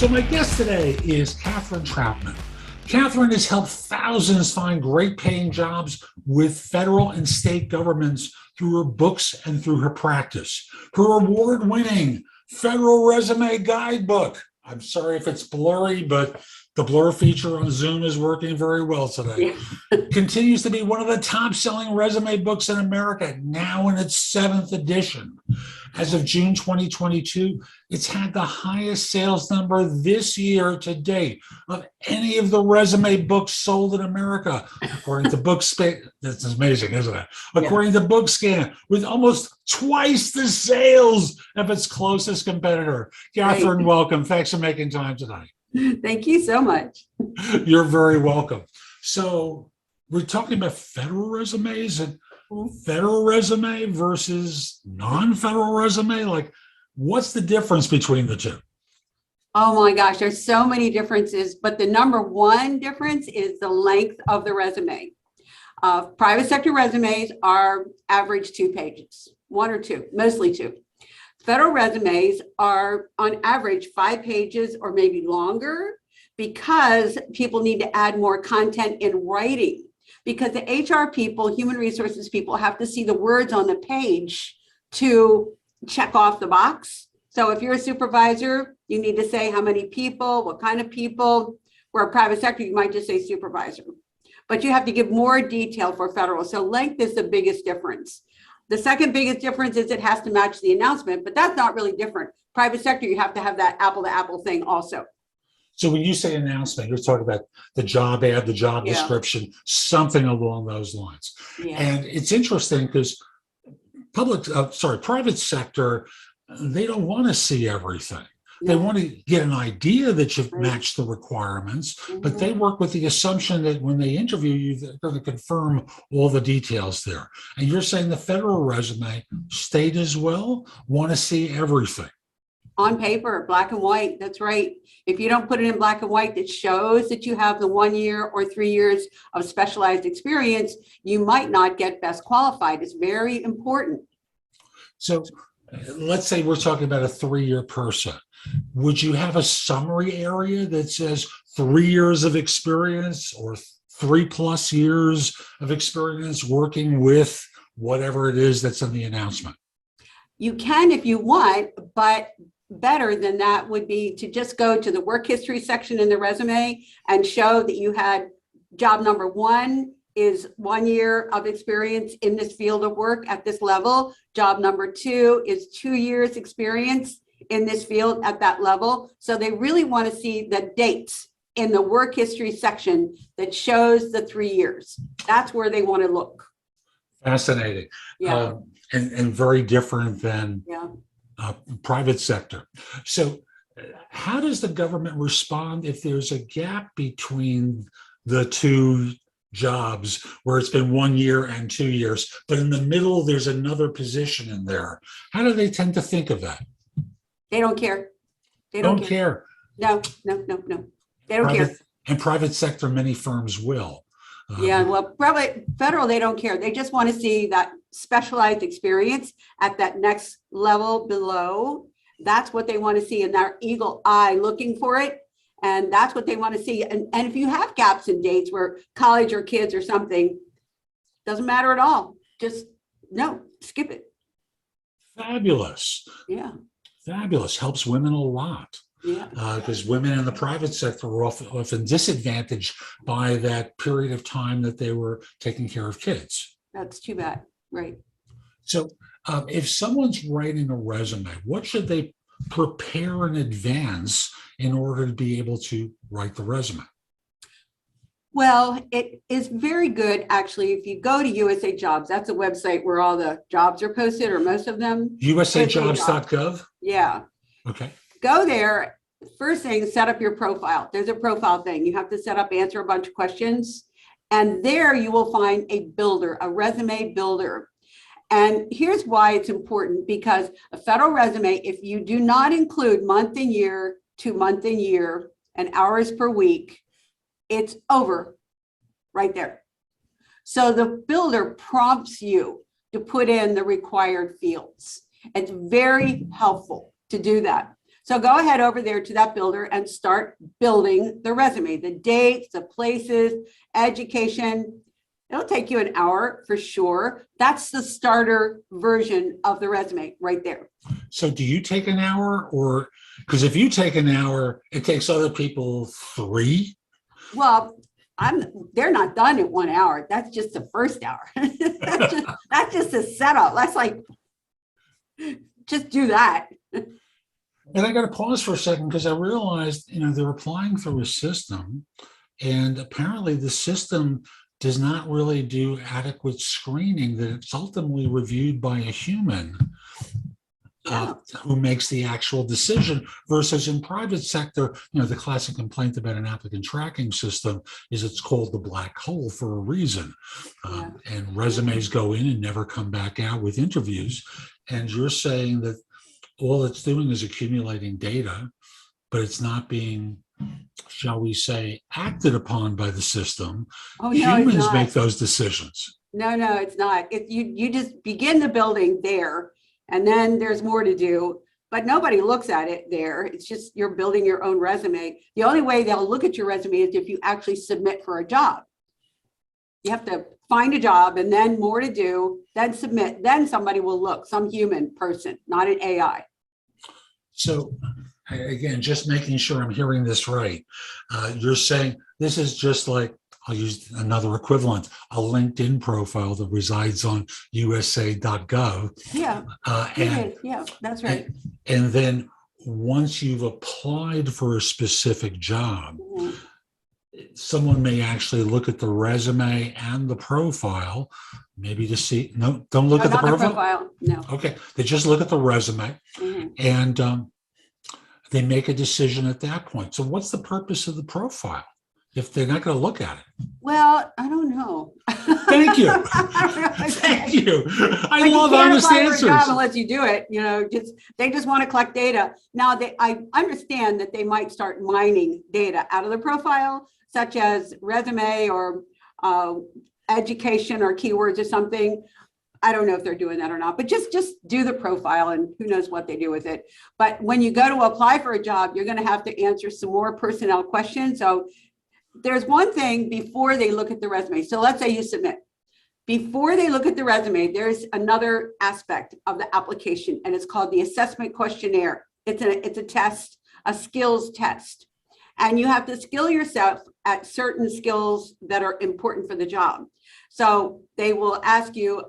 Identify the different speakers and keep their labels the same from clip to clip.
Speaker 1: So my guest today is Catherine Troutman. Catherine has helped thousands find great paying jobs with federal and state governments through her books and through her practice. Her award-winning Federal Resume Guidebook. I'm sorry if it's blurry, but the blur feature on Zoom is working very well today. Continues to be one of the top-selling resume books in America, now in its 7th edition. As of June 2022, it's had the highest sales number this year to date of any of the resume books sold in America, according to Bookscan. That's amazing, isn't it? According to Bookscan, with almost twice the sales of its closest competitor. Catherine, welcome. Thanks for making time today.
Speaker 2: Thank you so much.
Speaker 1: You're very welcome. So we're talking about federal resumes and federal resume versus non-federal resume. Like, what's the difference between the two?
Speaker 2: Oh my gosh, there's so many differences, but the number one difference is the length of the resume. Private sector resumes are average 2 pages, 1 or 2, mostly 2. Federal resumes are on average 5 pages or maybe longer because people need to add more content in writing. Because the HR people, human resources people, have to see the words on the page to check off the box. So if you're a supervisor, you need to say how many people, what kind of people. Where a private sector, you might just say supervisor. But you have to give more detail for federal. So length is the biggest difference. The second biggest difference is it has to match the announcement, but that's not really different. Private sector, you have to have that apple-to-apple thing also.
Speaker 1: So when you say announcement, you're talking about the job ad, the job description, something along those lines. And it's interesting because private sector, they don't want to see everything. They want to get an idea that you've matched the requirements, but they work with the assumption that when they interview you, they're going to confirm all the details there. And you're saying the federal resume, state as well, want to see everything.
Speaker 2: On paper, black and white, that's right. If you don't put it in black and white that shows that you have the 1 year or 3 years of specialized experience, you might not get best qualified. It's very important.
Speaker 1: So let's say we're talking about a 3-year person. Would you have a summary area that says 3 years of experience or 3+ years of experience working with whatever it is that's in the announcement?
Speaker 2: You can if you want, but better than that would be to just go to the work history section in the resume and show that you had job number 1 is 1 year of experience in this field of work at this level. Job number 2 is 2 years experience in this field at that level. So they really want to see the dates in the work history section that shows the 3 years. That's where they want to look.
Speaker 1: Fascinating. And very different than private sector. So how does the government respond if there's a gap between the two jobs where it's been 1 year and 2 years, but in the middle there's another position in there? How do they tend to think of that?
Speaker 2: They don't care. They
Speaker 1: don't care.
Speaker 2: No. They don't care.
Speaker 1: And private sector, many firms will.
Speaker 2: Well, probably federal, they don't care. They just want to see that specialized experience at that next level below. That's what they want to see in their eagle eye looking for it. And that's what they want to see. And if you have gaps in dates where college or kids or something, doesn't matter at all. Just no, skip it.
Speaker 1: Fabulous. Fabulous. Helps women a lot. Because women in the private sector were often disadvantaged by that period of time that they were taking care of kids.
Speaker 2: That's too bad. Right.
Speaker 1: So if someone's writing a resume, what should they prepare in advance in order to be able to write the resume?
Speaker 2: Well, it is very good, actually. If you go to USA Jobs, that's a website where all the jobs are posted, or most of them.
Speaker 1: USAjobs.gov?
Speaker 2: Yeah.
Speaker 1: Okay.
Speaker 2: Go there. First thing, set up your profile. There's a profile thing. You have to set up, answer a bunch of questions. And there you will find a builder, a resume builder. And here's why it's important, because a federal resume, if you do not include month and year to month and year and hours per week, it's over right there. So the builder prompts you to put in the required fields. It's very helpful to do that. So go ahead over there to that builder and start building the resume, the dates, the places, education. It'll take you an hour for sure. That's the starter version of the resume right there.
Speaker 1: So do you take an hour, or because if you take an hour, it takes other people 3?
Speaker 2: Well, they're not done at 1 hour. That's just the first hour. that's just a setup. That's like, just do that.
Speaker 1: And I got to pause for a second because I realized, they're applying through a system, and apparently the system does not really do adequate screening, that it's ultimately reviewed by a human who makes the actual decision, versus in private sector, the classic complaint about an applicant tracking system is it's called the black hole for a reason. And resumes go in and never come back out with interviews. And you're saying that all it's doing is accumulating data, but it's not being, shall we say, acted upon by the system.
Speaker 2: Oh, no,
Speaker 1: humans make those decisions.
Speaker 2: No, it's not. You just begin the building there, and then there's more to do, but nobody looks at it there. It's just you're building your own resume. The only way they'll look at your resume is if you actually submit for a job. You have to find a job, and then more to do, then submit, then somebody will look, some human person, not an AI.
Speaker 1: So again, just making sure I'm hearing this right. You're saying this is just like, I'll use another equivalent, a LinkedIn profile that resides on USA.gov.
Speaker 2: Yeah, yeah, that's right.
Speaker 1: And then once you've applied for a specific job, someone may actually look at the resume and the profile, maybe to see, don't look at the profile.
Speaker 2: No.
Speaker 1: Okay, they just look at the resume, and they make a decision at that point. So what's the purpose of the profile if they're not going to look at it?
Speaker 2: Well, I don't know.
Speaker 1: Thank you. Thank you. I love honest answers.
Speaker 2: Unless you do it, they just want to collect data. Now, I understand that they might start mining data out of the profile, such as resume or education or keywords or something. I don't know if they're doing that or not, but just do the profile, and who knows what they do with it. But when you go to apply for a job, you're going to have to answer some more personnel questions. So there's one thing before they look at the resume. So let's say you submit. Before they look at the resume, there's another aspect of the application, and it's called the assessment questionnaire. It's a test, a skills test. And you have to skill yourself at certain skills that are important for the job. So they will ask you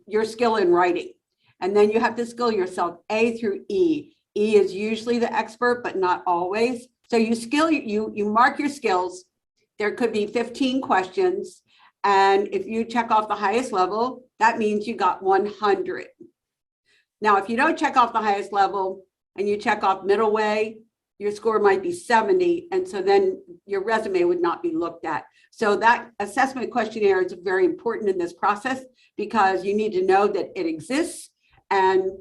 Speaker 2: your skill in writing, and then you have to skill yourself A through E. E is usually the expert, but not always. So you mark your skills. There could be 15 questions. And if you check off the highest level, that means you got 100. Now, if you don't check off the highest level and you check off middle way, your score might be 70. And so then your resume would not be looked at. So that assessment questionnaire is very important in this process, because you need to know that it exists and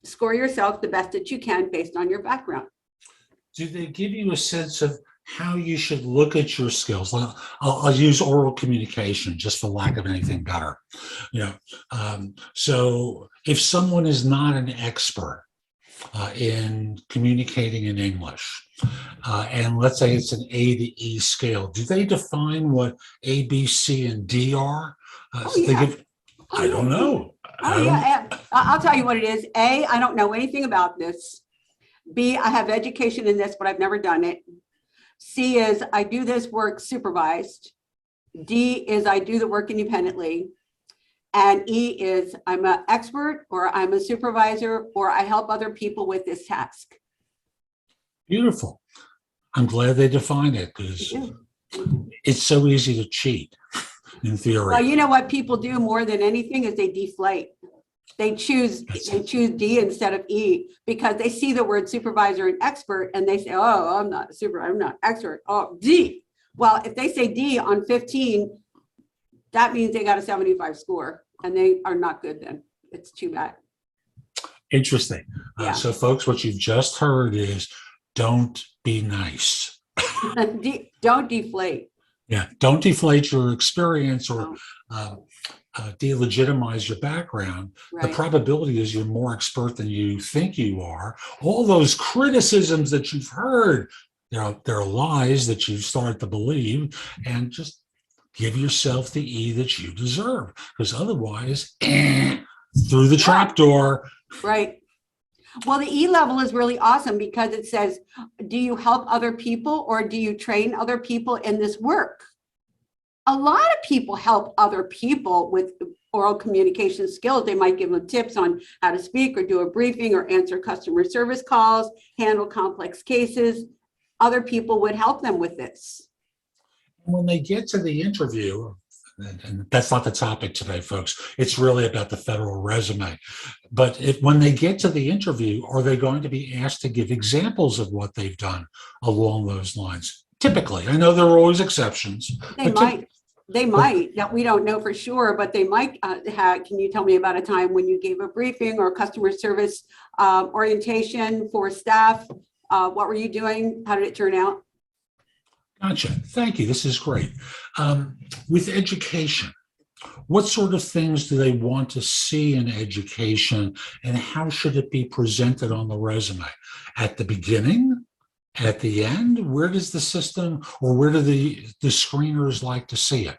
Speaker 2: score yourself the best that you can based on your background.
Speaker 1: Do they give you a sense of how you should look at your skills? I'll use oral communication just for lack of anything better. So if someone is not an expert in communicating in English, and let's say it's an A to E scale, do they define what A, B, C, and D are? I don't know.
Speaker 2: I'll tell you what it is. A, I don't know anything about this. B, I have education in this, but I've never done it. C is I do this work supervised. D is I do the work independently. And E is I'm an expert, or I'm a supervisor, or I help other people with this task.
Speaker 1: Beautiful. I'm glad they define it, because it's so easy to cheat in theory.
Speaker 2: Well, you know what people do more than anything is they deflate. They choose D instead of E, because they see the word supervisor and expert and they say, oh, I'm not a supervisor, I'm not expert. Oh, D. Well, if they say D on 15, that means they got a 75 score, and they are not good then. It's too bad.
Speaker 1: Interesting. So folks, what you've just heard is don't be nice.
Speaker 2: Don't deflate.
Speaker 1: Yeah, don't deflate your experience or
Speaker 2: No,
Speaker 1: uh, delegitimize your background. The
Speaker 2: right.
Speaker 1: probability is you're more expert than you think you are. All those criticisms that you've heard, they're lies that you've started to believe, and just give yourself the E that you deserve, because otherwise, through the
Speaker 2: Right.
Speaker 1: trapdoor.
Speaker 2: Right. Well, the E level is really awesome because it says, do you help other people or do you train other people in this work? A lot of people help other people with oral communication skills. They might give them tips on how to speak or do a briefing or answer customer service calls, handle complex cases. Other people would help them with this.
Speaker 1: When they get to the interview, and that's not the topic today, folks, it's really about the federal resume. But when they get to the interview, are they going to be asked to give examples of what they've done along those lines? Typically, I know there are always exceptions,
Speaker 2: They
Speaker 1: but
Speaker 2: might. They
Speaker 1: but
Speaker 2: might, that we don't know for sure, but they might have. Can you tell me about a time when you gave a briefing or customer service orientation for staff? What were you doing? How did it turn out?
Speaker 1: gotcha. Thank you. This is great. With education, what sort of things do they want to see in education, and how should it be presented on the resume? At the beginning? At the end? Where does the system, or where do the screeners like to see it?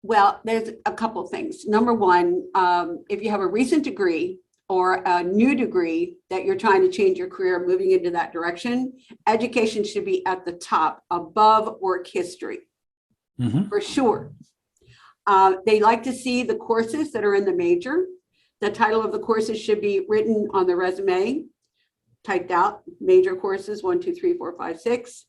Speaker 2: Well, there's a couple things. Number one, if you have a recent degree or a new degree that you're trying to change your career, moving into that direction, education should be at the top, above work history,
Speaker 1: Mhm.
Speaker 2: for sure. They like to see the courses that are in the major. The title of the courses should be written on the resume, typed out, major courses, 1, 2, 3, 4, 5, 6.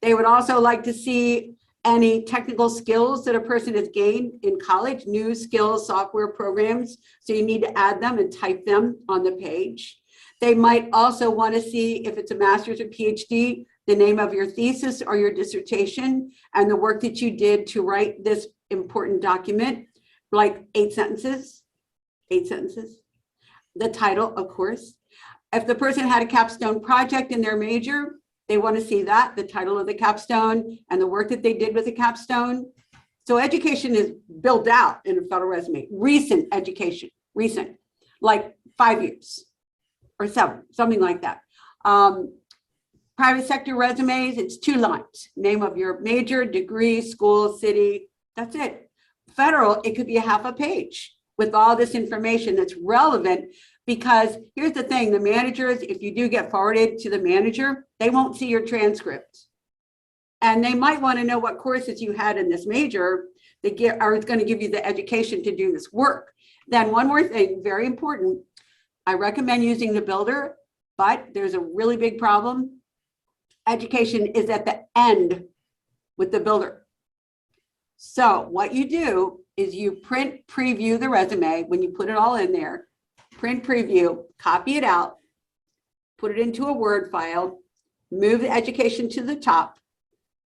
Speaker 2: They would also like to see any technical skills that a person has gained in college, new skills, software programs. So you need to add them and type them on the page. They might also want to see, if it's a master's or PhD, the name of your thesis or your dissertation and the work that you did to write this important document, like 8 sentences, 8 sentences. The title, of course. If the person had a capstone project in their major, they want to see that, the title of the capstone and the work that they did with the capstone. So education is built out in a federal resume. Recent education, recent, like 5 years or 7, something like that. Private sector resumes, it's 2 lines. Name of your major, degree, school, city, that's it. Federal, it could be a half a page with all this information that's relevant. Because here's the thing, the managers, if you do get forwarded to the manager, they won't see your transcript. And they might want to know what courses you had in this major that are going to give you the education to do this work. Then one more thing, very important, I recommend using the builder, but there's a really big problem. Education is at the end with the builder. So what you do is you print preview the resume when you put it all in there, print preview, copy it out, put it into a Word file, move the education to the top,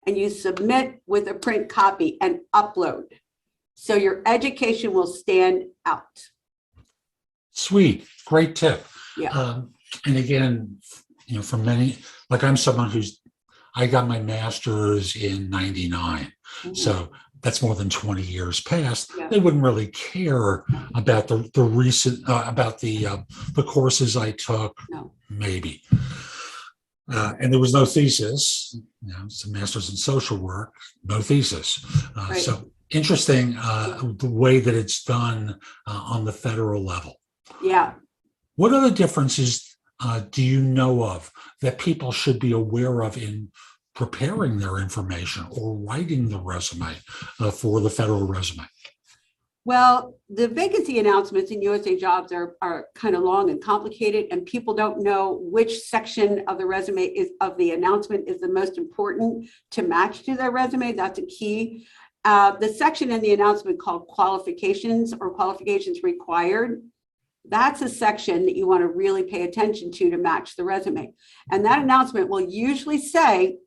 Speaker 2: and you submit with a print copy and upload. So your education will stand out.
Speaker 1: Sweet, great tip.
Speaker 2: Yeah.
Speaker 1: And again, for many, like I got my master's in '99, so that's more than 20 years past.
Speaker 2: Yeah.
Speaker 1: They wouldn't really care about the recent about the courses I took,
Speaker 2: No.
Speaker 1: maybe. And there was no thesis. It's a master's in social work, no thesis.
Speaker 2: Right.
Speaker 1: So interesting the way that it's done on the federal level.
Speaker 2: Yeah.
Speaker 1: What other differences do you know of that people should be aware of in preparing their information or writing the resume for the federal resume?
Speaker 2: Well, the vacancy announcements in USA Jobs are kind of long and complicated, and people don't know which section of the resume of the announcement is the most important to match to their resume. That's a key. The section in the announcement called qualifications or qualifications required, that's a section that you want to really pay attention to match the resume. And that announcement will usually say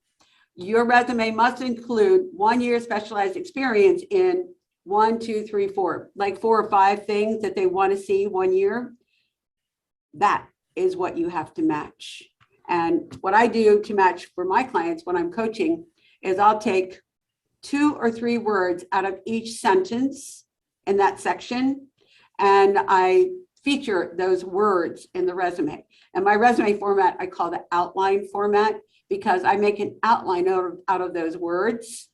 Speaker 2: your resume must include 1 year specialized experience in 1, 2, 3, 4, like 4 or 5 things that they want to see 1 year. That is what you have to match. And what I do to match for my clients when I'm coaching is I'll take 2 or 3 words out of each sentence in that section, and I feature those words in the resume. And my resume format, I call the outline format, because I make an outline out of those words.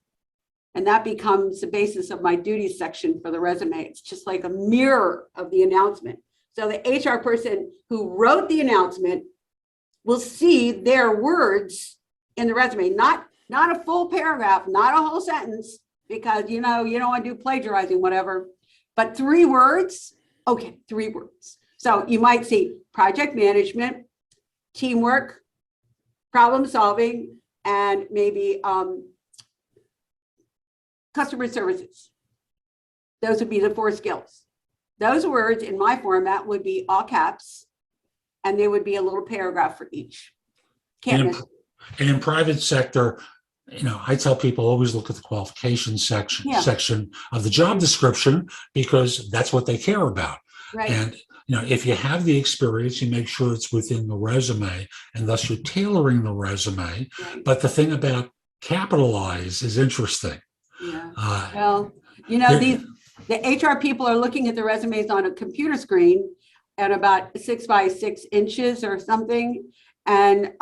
Speaker 2: And that becomes the basis of my duties section for the resume. It's just like a mirror of the announcement. So the HR person who wrote the announcement will see their words in the resume, not a full paragraph, not a whole sentence, because you don't want to do plagiarizing, whatever, but 3 words. Okay, 3 words. So you might see project management, teamwork, problem solving, and maybe customer services. Those would be the 4 skills. Those words in my format would be all caps, and there would be a little paragraph for each. Can't miss.
Speaker 1: And in private sector, I tell people always look at the qualifications section of the job description, because that's what they care about.
Speaker 2: Right.
Speaker 1: And if you have the experience, you make sure it's within the resume, and thus you're tailoring the resume.
Speaker 2: Right.
Speaker 1: But the thing about capitalize is interesting.
Speaker 2: Yeah. Well, the HR people are looking at the resumes on a computer screen at about 6 by 6 inches or something. And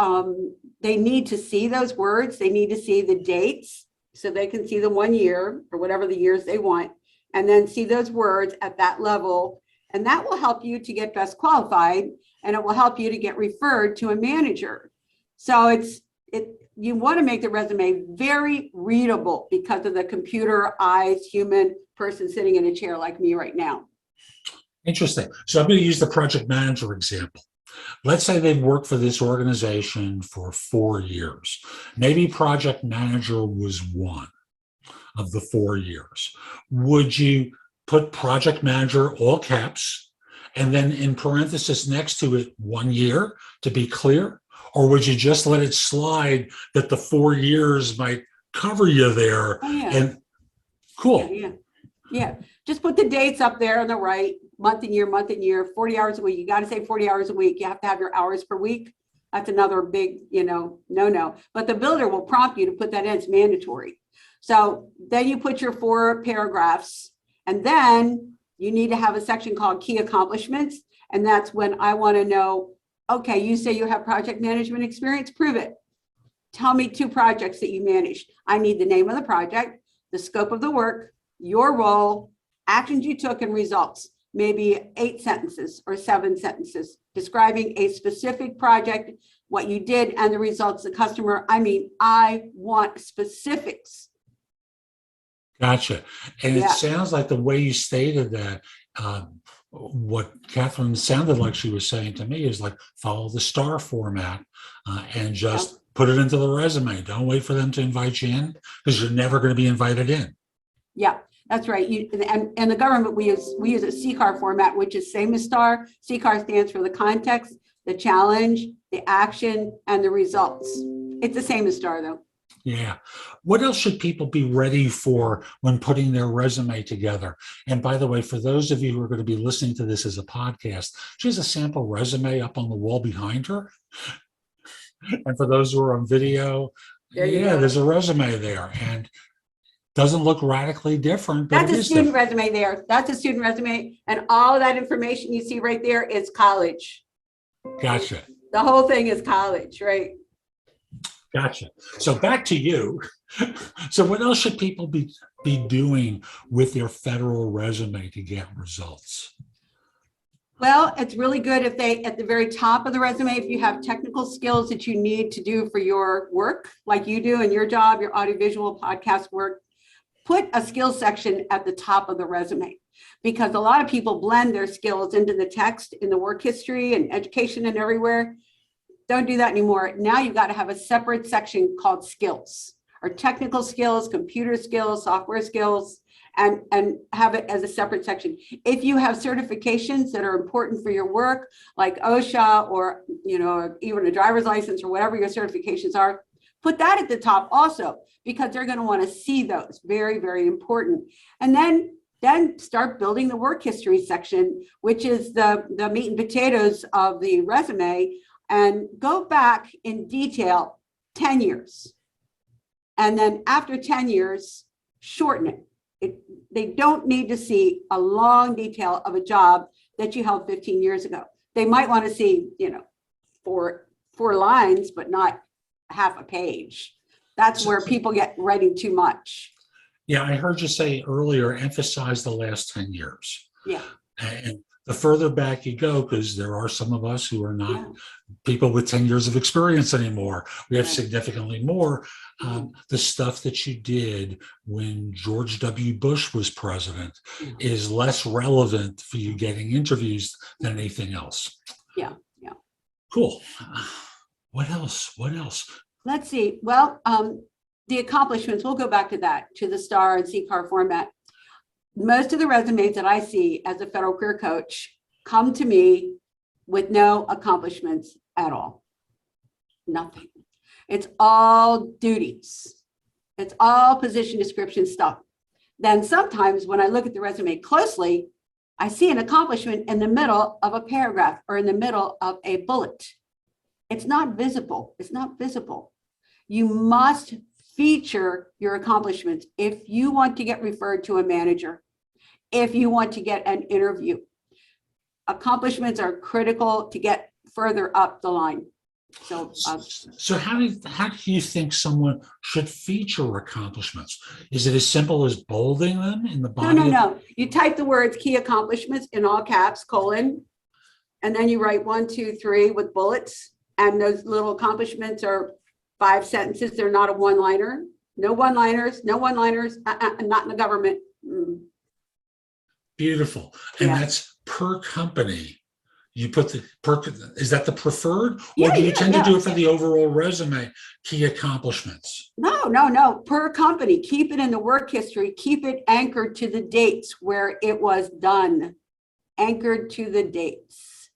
Speaker 2: they need to see those words. They need to see the dates so they can see the 1 year or whatever the years they want, and then see those words at that level. And that will help you to get best qualified, and it will help you to get referred to a manager. So you want to make the resume very readable because of the computer eyes, human person sitting in a chair like me right now.
Speaker 1: Interesting. So I'm going to use the project manager example. Let's say they've worked for this organization for 4 years. Maybe project manager was 1 of the 4 years. Would you put project manager, all caps, and then in parenthesis next to it, 1 year to be clear? Or would you just let it slide that the 4 years might cover you there?
Speaker 2: Oh, yeah.
Speaker 1: And cool.
Speaker 2: Yeah. Just put the dates up there on the right, month and year, 40 hours a week. You got to say 40 hours a week. You have to have your hours per week. That's another big, no. But the builder will prompt you to put that in. It's mandatory. So then you put your 4 paragraphs, and then you need to have a section called key accomplishments. And that's when I want to know, okay, you say you have project management experience, prove it. Tell me 2 projects that you managed. I need the name of the project, the scope of the work, your role, actions you took, and results. Maybe 8 sentences or 7 sentences describing a specific project, what you did, and the results the customer. I want specifics.
Speaker 1: Gotcha. And it sounds like the way you stated that, what Catherine sounded like she was saying to me is like, follow the STAR format and just put it into the resume. Don't wait for them to invite you in, because you're never going to be invited in.
Speaker 2: Yeah, that's right. And the government, we use a CCAR format, which is same as STAR. CCAR stands for the context, the challenge, the action, and the results. It's the same as STAR, though.
Speaker 1: Yeah. What else should people be ready for when putting their resume together? And by the way, for those of you who are going to be listening to this as a podcast, she has a sample resume up on the wall behind her. And for those who are on video, there's a resume there, and doesn't look radically different. But
Speaker 2: that's a student resume there. That's a student resume. And all of that information you see right there is college.
Speaker 1: Gotcha.
Speaker 2: The whole thing is college, right?
Speaker 1: Gotcha. So back to you. So what else should people be doing with their federal resume to get results?
Speaker 2: Well, it's really good if they, at the very top of the resume, if you have technical skills that you need to do for your work, like you do in your job, your audiovisual podcast work, put a skills section at the top of the resume, because a lot of people blend their skills into the text in the work history and education and everywhere. Don't do that anymore. Now you've got to have a separate section called skills, or technical skills, computer skills, software skills, and have it as a separate section. If you have certifications that are important for your work, like OSHA or even a driver's license or whatever your certifications are, put that at the top also, because they're going to want to see those. Very, very important. And then start building the work history section, which is the meat and potatoes of the resume, and go back in detail 10 years. And then after 10 years, shorten it. They don't need to see a long detail of a job that you held 15 years ago. They might want to see, four lines, but not half a page. That's where people get writing too much.
Speaker 1: Yeah, I heard you say earlier, emphasize the last 10 years.
Speaker 2: Yeah.
Speaker 1: And the further back you go, because there are some of us who are not
Speaker 2: Yeah.
Speaker 1: people with 10 years of experience anymore. We have
Speaker 2: Right.
Speaker 1: significantly more. The stuff that you did when George W. Bush was president is less relevant for you getting interviews than anything else.
Speaker 2: Yeah.
Speaker 1: Cool. What else?
Speaker 2: Let's see. Well, the accomplishments, we'll go back to that, to the STAR and CCAR format. Most of the resumes that I see as a federal career coach come to me with no accomplishments at all. Nothing. It's all duties. It's all position description stuff. Then sometimes when I look at the resume closely, I see an accomplishment in the middle of a paragraph or in the middle of a bullet. It's not visible. It's not visible. You must feature your accomplishments if you want to get referred to a manager, if you want to get an interview. Accomplishments are critical to get further up the line. So
Speaker 1: how do you think someone should feature accomplishments? Is it as simple as bolding them in the body?
Speaker 2: No. You type the words key accomplishments in all caps, colon, and then you write 1, 2, 3 with bullets. And those little accomplishments are 5 sentences. They're not a one-liner. No one-liners, not in the government.
Speaker 1: Beautiful. And that's per company. You put is that the preferred? Or do you tend to do it for the overall resume, key accomplishments?
Speaker 2: No. Per company. Keep it in the work history. Keep it anchored to the dates where it was done. Anchored to the dates.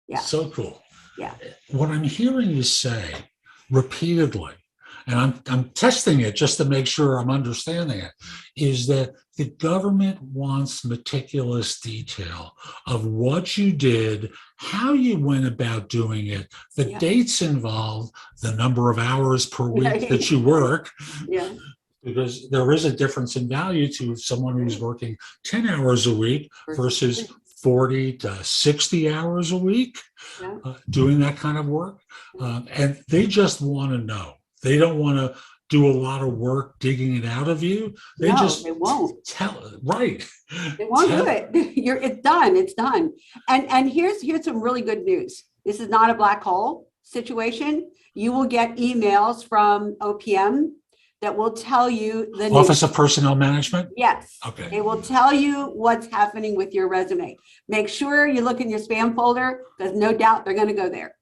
Speaker 2: Yeah.
Speaker 1: So cool.
Speaker 2: Yeah.
Speaker 1: What I'm hearing you say repeatedly, and I'm testing it just to make sure I'm understanding it, is that the government wants meticulous detail of what you did, how you went about doing it, the dates involved, the number of hours per week that you work.
Speaker 2: Yeah.
Speaker 1: Because there is a difference in value to someone who's working 10 hours a week versus 40 to 60 hours a week doing that kind of work. And they just want to know. They don't want to do a lot of work digging it out of you. They won't tell it. Right.
Speaker 2: They won't do it. It's done. It's done. And here's some really good news. This is not a black hole situation. You will get emails from OPM that will tell you the
Speaker 1: Office of Personnel Management?
Speaker 2: Yes.
Speaker 1: Okay.
Speaker 2: It will tell you what's happening with your resume. Make sure you look in your spam folder because no doubt they're going to go there.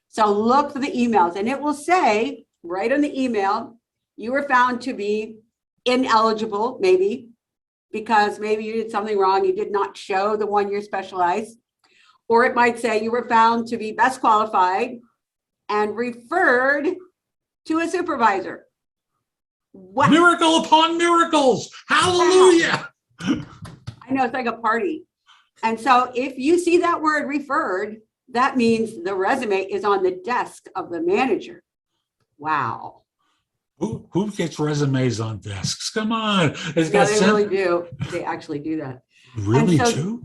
Speaker 2: So look for the emails and it will say right on the email, you were found to be ineligible, maybe, because maybe you did something wrong. You did not show the 1 year specialized. Or it might say you were found to be best qualified and referred to a supervisor. What?
Speaker 1: Miracle upon miracles. Hallelujah.
Speaker 2: I know, it's like a party. And so if you see that word referred, that means the resume is on the desk of the manager. Wow.
Speaker 1: Who gets resumes on desks? Come on.
Speaker 2: They really do. They actually do that.
Speaker 1: Really do?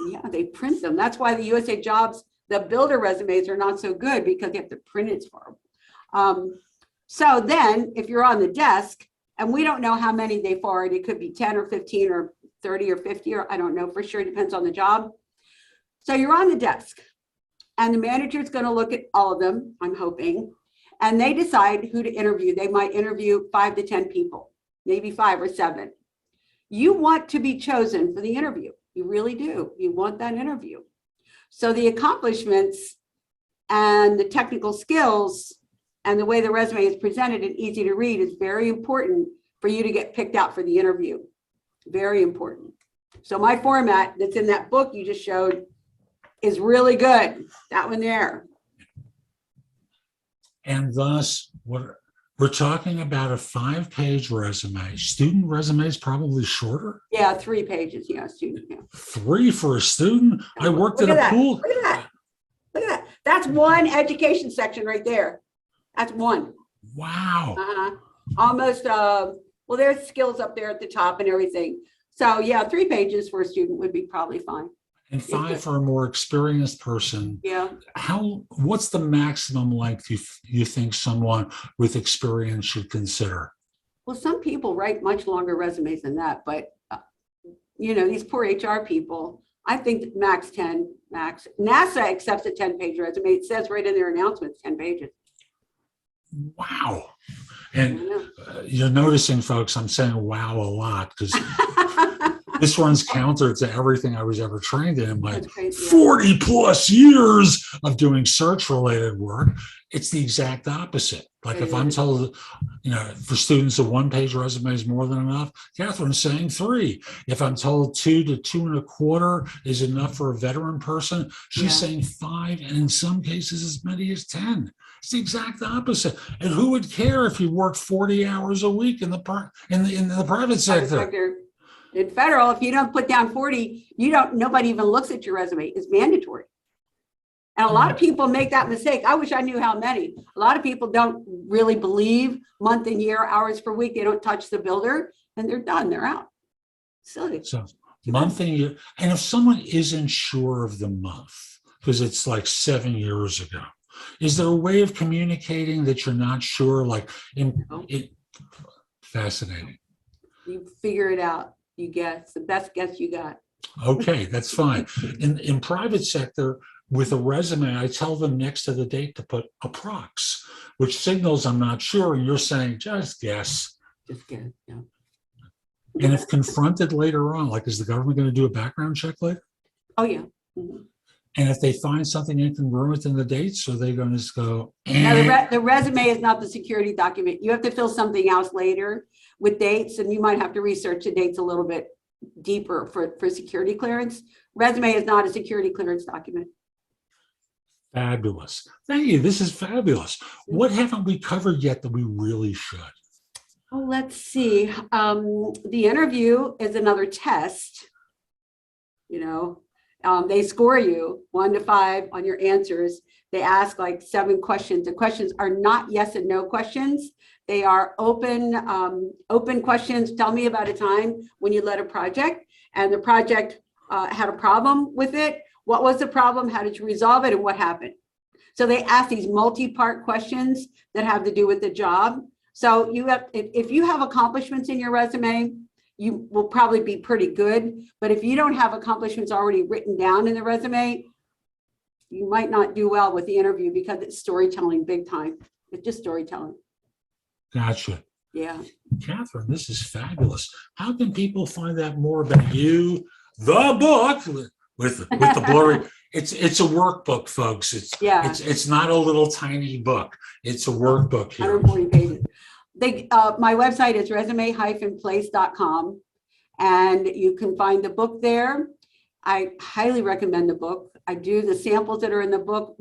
Speaker 2: Yeah, they print them. That's why the USA Jobs, the builder resumes are not so good because you have to print it for them. So then if you're on the desk and we don't know how many they forward, it could be 10 or 15 or 30 or 50, or I don't know for sure, it depends on the job. So you're on the desk and the manager is going to look at all of them, I'm hoping, and they decide who to interview. They might interview 5 to 10 people, maybe 5 or 7. You want to be chosen for the interview. You really do. You want that interview. So the accomplishments and the technical skills and the way the resume is presented and easy to read is very important for you to get picked out for the interview. Very important. So my format that's in that book you just showed is really good. That one there.
Speaker 1: And thus, what we're talking about a 5-page resume. Student resume is probably shorter.
Speaker 2: Yeah, 3 pages. Yeah, student. Yeah.
Speaker 1: 3 for a student. I worked at a pool.
Speaker 2: Look at that. Look at that. That's one education section right there. That's one.
Speaker 1: Wow.
Speaker 2: Almost, Well, there's skills up there at the top and everything. So yeah, 3 pages for a student would be probably fine.
Speaker 1: And 5 for a more experienced person.
Speaker 2: Yeah.
Speaker 1: What's the maximum length you think someone with experience should consider?
Speaker 2: Well, some people write much longer resumes than that, but these poor HR people, I think max 10, max. NASA accepts a 10-page resume. It says right in their announcement, 10 pages.
Speaker 1: Wow. And you're noticing, folks, I'm saying wow a lot because this runs counter to everything I was ever trained in my 40 plus years of doing search related work. It's the exact opposite. Like if I'm told, for students, a 1-page resume is more than enough, Catherine's saying 3. If I'm told 2 to 2 1/4 is enough for a veteran person, she's saying 5, and in some cases as many as 10. It's the exact opposite. And who would care if you worked 40 hours a week in the private sector?
Speaker 2: In federal, if you don't put down 40, nobody even looks at your resume. It's mandatory. And a lot of people make that mistake. I wish I knew how many. A lot of people don't really believe month and year, hours per week. They don't touch the builder and they're done. They're out. Silly.
Speaker 1: So month and year. And if someone isn't sure of the month, because it's like 7 years ago, is there a way of communicating that you're not sure? Fascinating.
Speaker 2: You figure it out. You guess. The best guess you got.
Speaker 1: Okay, that's fine. In private sector, with a resume, I tell them next to the date to put approx, which signals I'm not sure. And you're saying, just guess.
Speaker 2: Just guess, yeah.
Speaker 1: And if confronted later on, is the government going to do a background check later?
Speaker 2: Oh, yeah. Mm-hmm.
Speaker 1: And if they find something incongruent in the dates, are they going to just go?
Speaker 2: Now, the resume is not the security document. You have to fill something else later with dates, and you might have to research the dates a little bit deeper for security clearance. Resume is not a security clearance document.
Speaker 1: Fabulous. Thank you. This is fabulous. What haven't we covered yet that we really should?
Speaker 2: Oh, let's see. The interview is another test. They score you 1 to 5 on your answers. They ask 7 questions. The questions are not yes and no questions. They are open questions. Tell me about a time when you led a project and the project had a problem with it. What was the problem? How did you resolve it? And what happened? So they ask these multi-part questions that have to do with the job. So if you have accomplishments in your resume, you will probably be pretty good. But if you don't have accomplishments already written down in the resume, you might not do well with the interview because it's storytelling big time. It's just storytelling.
Speaker 1: Gotcha.
Speaker 2: Yeah.
Speaker 1: Catherine, this is fabulous. How can people find out more about you, the book, with the blurry? It's a workbook, folks. It's not a little tiny book. It's a workbook here.
Speaker 2: 140 pages. My website is resume-place.com, and you can find the book there. I highly recommend the book. The samples that are in the book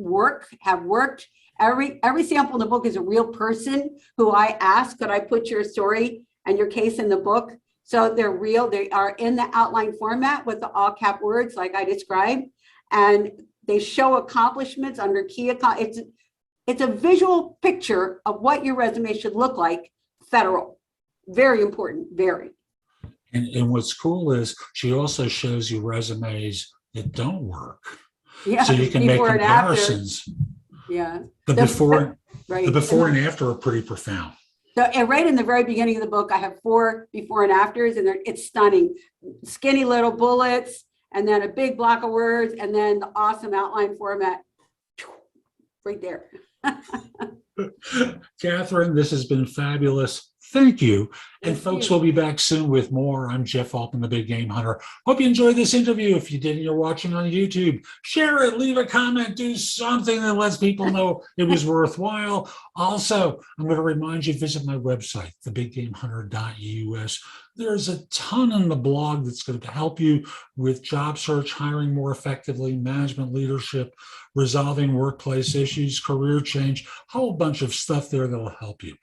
Speaker 2: have worked. Every sample in the book is a real person who I asked, could I put your story and your case in the book? So they're real. They are in the outline format with the all cap words like I described, and they show accomplishments under key. It's a visual picture of what your resume should look like. Federal, very important, very.
Speaker 1: And what's cool is she also shows you resumes that don't work.
Speaker 2: Yeah,
Speaker 1: so you can make comparisons.
Speaker 2: Yeah,
Speaker 1: the before and after are pretty profound.
Speaker 2: So, and right in the very beginning of the book, I have 4 before and afters, and it's stunning. Skinny little bullets, and then a big block of words, and then the awesome outline format right there.
Speaker 1: Catherine, this has been fabulous. Thank you. And folks, we'll be back soon with more. I'm Jeff Altman, the Big Game Hunter. Hope you enjoyed this interview. If you did and you're watching on YouTube, share it, leave a comment, do something that lets people know it was worthwhile. Also, I'm going to remind you, visit my website, thebiggamehunter.us. There's a ton in the blog that's going to help you with job search, hiring more effectively, management leadership, resolving workplace issues, career change, a whole bunch of stuff there that will help you.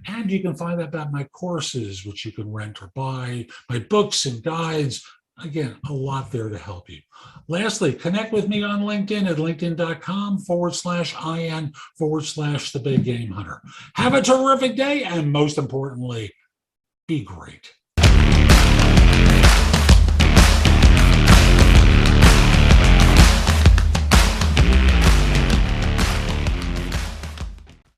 Speaker 1: And you can find out about my courses, which you can rent or buy, my books and guides. Again, a lot there to help you. Lastly, connect with me on LinkedIn at linkedin.com/IN/the Big Game Hunter. Have a terrific day. And most importantly, be great.